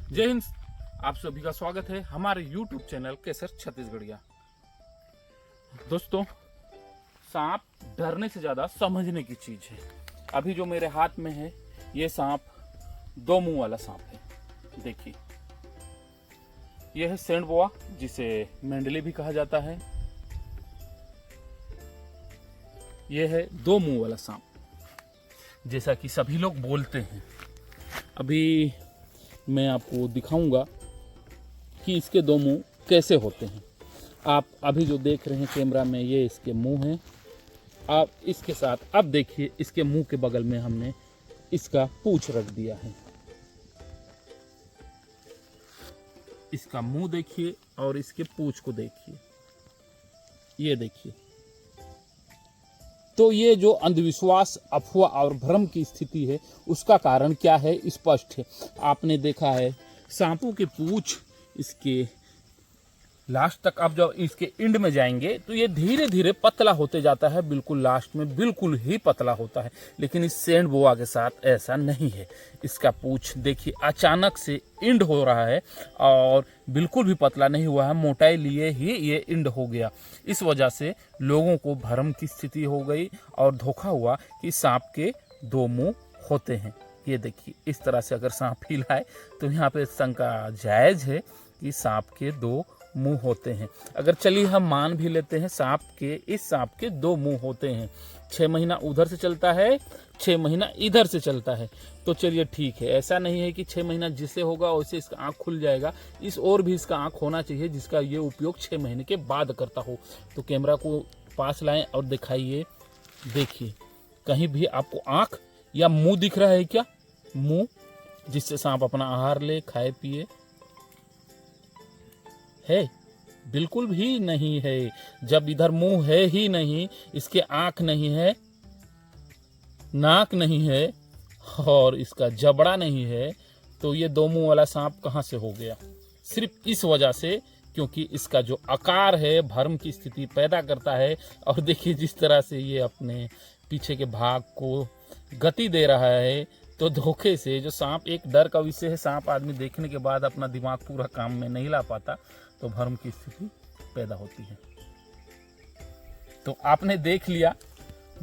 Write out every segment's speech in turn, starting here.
जय हिंद। आप सभी का स्वागत है हमारे YouTube चैनल केसर छत्तीसगढ़िया। दोस्तों, सांप डरने से ज्यादा समझने की चीज है। अभी जो मेरे हाथ में है ये सांप दो मुंह वाला सांप है। देखिए, यह है सेंड बोआ, जिसे मेंडली भी कहा जाता है। यह है दो मुंह वाला सांप, जैसा कि सभी लोग बोलते हैं। अभी मैं आपको दिखाऊंगा कि इसके दो मुंह कैसे होते हैं। आप अभी जो देख रहे हैं कैमरा में, ये इसके मुंह हैं। आप इसके साथ अब देखिए, इसके मुंह के बगल में हमने इसका पूंछ रख दिया है। इसका मुंह देखिए और इसके पूंछ को देखिए, ये देखिए। तो ये जो अंधविश्वास, अफवाह और भ्रम की स्थिति है, उसका कारण क्या है स्पष्ट है। आपने देखा है सांपों के पूंछ इसके लास्ट तक, अब जब इसके एंड में जाएंगे तो ये धीरे धीरे पतला होते जाता है, बिल्कुल लास्ट में बिल्कुल ही पतला होता है। लेकिन इस सेंड बोआ के साथ ऐसा नहीं है। इसका पूंछ देखिए अचानक से एंड हो रहा है और बिल्कुल भी पतला नहीं हुआ है, मोटाई लिए ही ये एंड हो गया। इस वजह से लोगों को भ्रम की स्थिति हो गई और धोखा हुआ कि सांप के दो मुंह होते हैं। ये देखिए, इस तरह से अगर सांप हिलाए तो यहाँ पे शंका जायज है कि सांप के दो मुंह होते हैं। अगर चलिए हम मान भी लेते हैं इस सांप के दो मुंह होते हैं। 6 महीना उधर से चलता है, 6 महीना इधर से चलता है, तो चलिए ठीक है। ऐसा नहीं है कि 6 महीना जिससे होगा वैसे इसका आँख खुल जाएगा। इस और भी इसका आँख होना चाहिए जिसका ये उपयोग 6 महीने के बाद करता हो। तो कैमरा को पास लाएं और दिखाइए। देखिए, कहीं भी आपको आँख या मुंह दिख रहा है क्या? मुंह जिससे सांप अपना आहार ले, खाए पिए, है? बिल्कुल भी नहीं है। जब इधर मुंह है ही नहीं, इसके आंख नहीं है, नाक नहीं है और इसका जबड़ा नहीं है, तो ये दो मुंह वाला सांप कहां से हो गया? सिर्फ इस वजह से क्योंकि इसका जो आकार है भ्रम की स्थिति पैदा करता है। और देखिए जिस तरह से ये अपने पीछे के भाग को गति दे रहा है, तो धोखे से जो सांप एक डर का विषय है, सांप आदमी देखने के बाद अपना दिमाग पूरा काम में नहीं ला पाता, तो भ्रम की स्थिति पैदा होती है। तो आपने देख लिया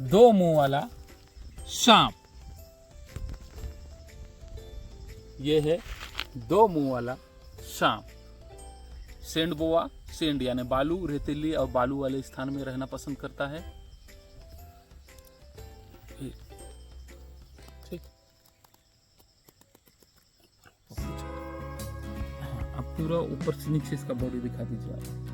दो मुंह वाला सांप। ये है दो मुंह वाला सांप। सेंड बोआ, सेंड यानी बालू, रेतीली और बालू वाले स्थान में रहना पसंद करता है। ठीक, अब पूरा ऊपर से नीचे इसका बॉडी दिखा दीजिए आप।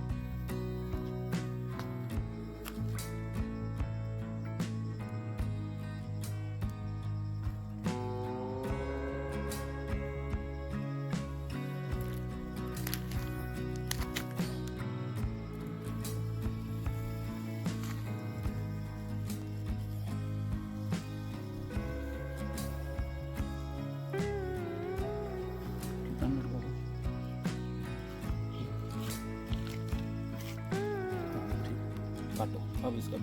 काटो अब इसका